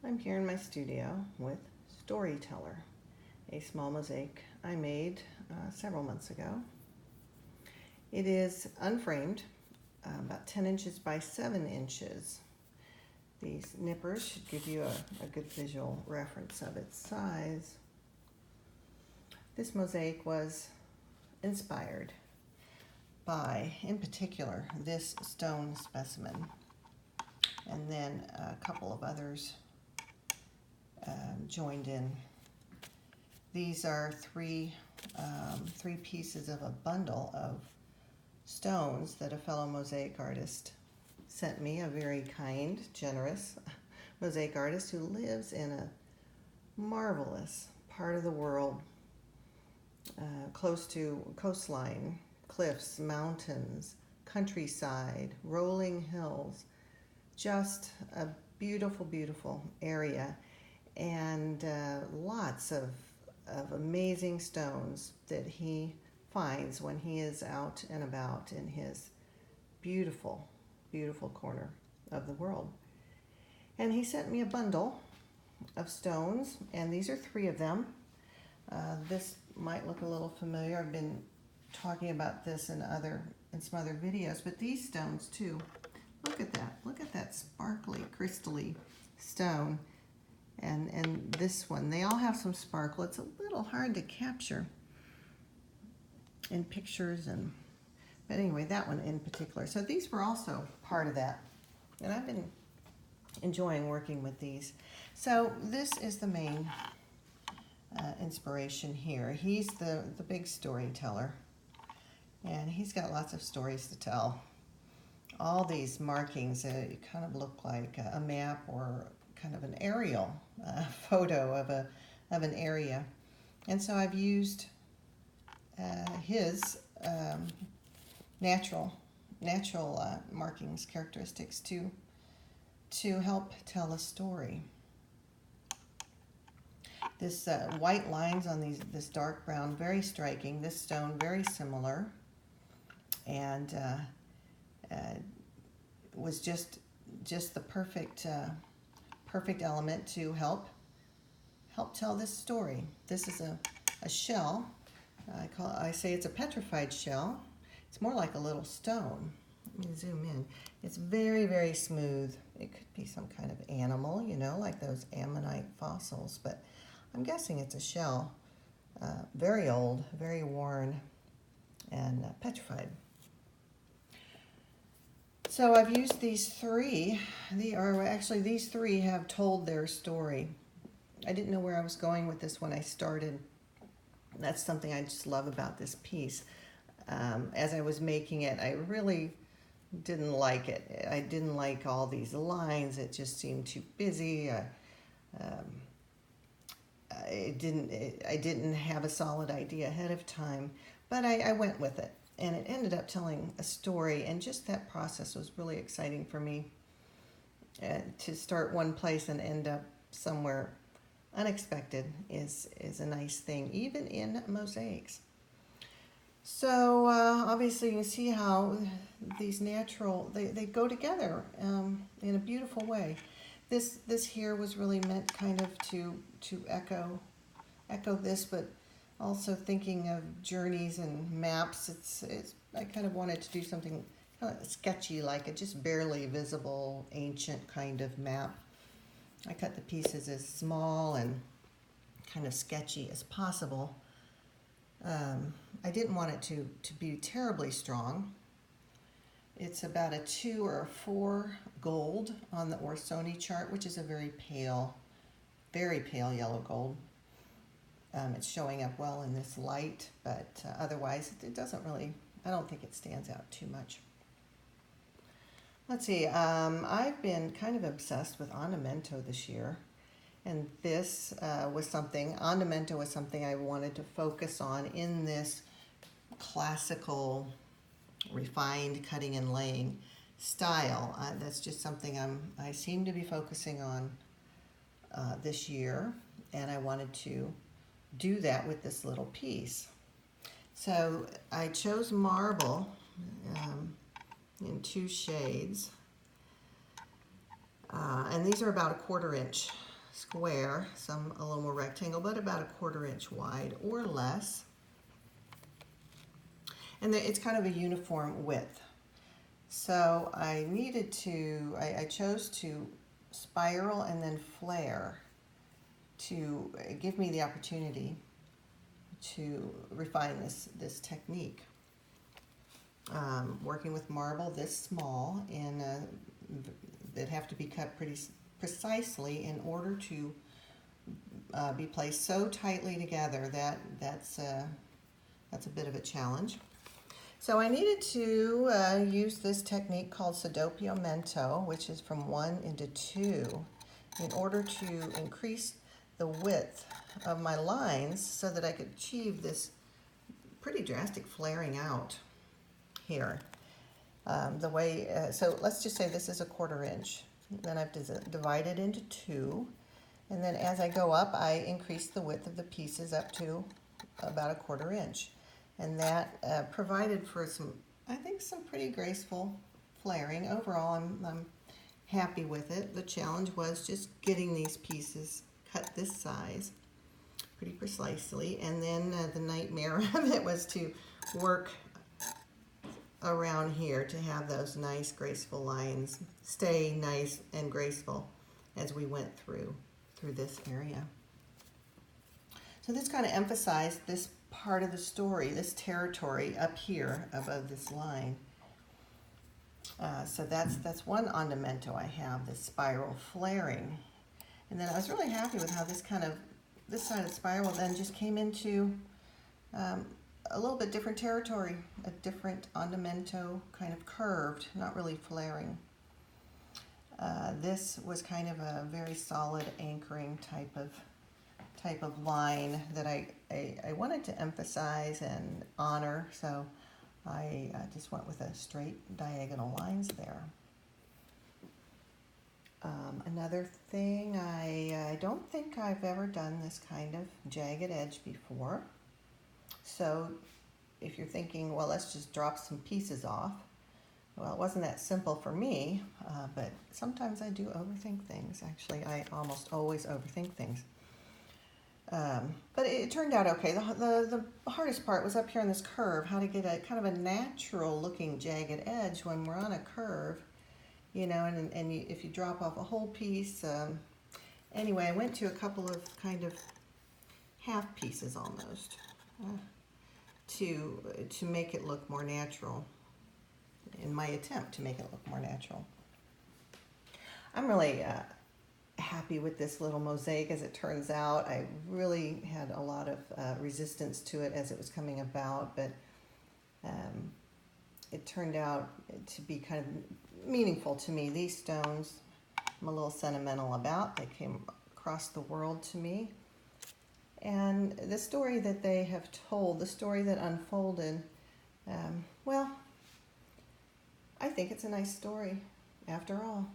I'm here in my studio with Storyteller, a small mosaic I made several months ago. It is unframed, about 10 inches by 7 inches. These nippers should give you a good visual reference of its size. This mosaic was inspired by, in particular, this stone specimen, and then a couple of others joined in. These are three pieces of a bundle of stones that a fellow mosaic artist sent me, a very kind, generous mosaic artist who lives in a marvelous part of the world, close to coastline, cliffs, mountains, countryside, rolling hills, just a beautiful, beautiful area, and lots of amazing stones that he finds when he is out and about in his beautiful, beautiful corner of the world. And he sent me a bundle of stones, and these are 3 of them. This might look a little familiar. I've been talking about this in some other videos, but these stones too. Look at that. Look at that sparkly, crystally stone. And this one, they all have some sparkle. It's a little hard to capture in pictures, but anyway, that one in particular. So these were also part of that, and I've been enjoying working with these. So this is the main inspiration here. He's the big storyteller, and he's got lots of stories to tell. All these markings kind of look like a map or kind of an aerial photo of an area, and so I've used his natural markings, characteristics to help tell a story. This white lines on this dark brown, very striking. This stone, very similar, and was just the perfect element to help tell this story. This is a shell. I say it's a petrified shell. It's more like a little stone. Let me zoom in. It's very, very smooth. It could be some kind of animal, like those ammonite fossils, but I'm guessing it's a shell. Very old, very worn, and petrified. So I've used these 3. These 3 have told their story. I didn't know where I was going with this when I started. That's something I just love about this piece. As I was making it, I really didn't like it. I didn't like all these lines. It just seemed too busy. I didn't have a solid idea ahead of time, but I went with it, and it ended up telling a story, and just that process was really exciting for me. To start one place and end up somewhere unexpected is a nice thing, even in mosaics. So obviously you can see how these natural, they go together in a beautiful way. This here was really meant kind of to echo this, but also thinking of journeys and maps. I kind of wanted to do something kind of sketchy, like a just barely visible ancient kind of map. I cut the pieces as small and kind of sketchy as possible. I didn't want it to be terribly strong. It's about a 2 or a 4 gold on the Orsoni chart, which is a very pale yellow gold. It's showing up well in this light, but otherwise it doesn't really, I don't think it stands out too much. Let's see, I've been kind of obsessed with ornamento this year, and this ornamento was something I wanted to focus on in this classical, refined cutting and laying style. That's just something I seem to be focusing on this year, and I wanted to do that with this little piece. So I chose marble in 2 shades. And these are about a 1/4 inch square, some a little more rectangle, but about a 1/4 inch wide or less. And it's kind of a uniform width. So I needed to, I chose to spiral and then flare to give me the opportunity to refine this technique. Working with marble this small and that have to be cut pretty precisely in order to be placed so tightly together that that's a bit of a challenge. So I needed to use this technique called sdoppio, which is from 1 into 2, in order to increase the width of my lines so that I could achieve this pretty drastic flaring out here. So let's just say this is a 1/4 inch. Then I've divided into 2, and then as I go up, I increase the width of the pieces up to about a 1/4 inch. And that provided for I think some pretty graceful flaring. Overall, I'm happy with it. The challenge was just getting these pieces cut this size pretty precisely, and then the nightmare of it was to work around here to have those nice graceful lines stay nice and graceful as we went through this area. So this kind of emphasized this part of the story, this territory up here above this line. So that's one andamento I have, this spiral flaring. And then I was really happy with how this side of the spiral then just came into a little bit different territory, a different andamento, kind of curved, not really flaring. This was kind of a very solid anchoring type of line that I wanted to emphasize and honor, so I just went with a straight diagonal lines there. Another thing, I don't think I've ever done this kind of jagged edge before. So if you're thinking, well, let's just drop some pieces off, well, it wasn't that simple for me, but sometimes I do overthink things. Actually, I almost always overthink things. But it turned out okay. The hardest part was up here on this curve, how to get a kind of a natural looking jagged edge when we're on a curve, if you drop off a whole piece. Anyway, I went to a couple of kind of half pieces almost to make it look more natural, in my attempt to make it look more natural. I'm really happy with this little mosaic as it turns out. I really had a lot of resistance to it as it was coming about, but it turned out to be kind of meaningful to me. These stones I'm a little sentimental about. They came across the world to me. And the story that they have told, the story that unfolded, well, I think it's a nice story after all.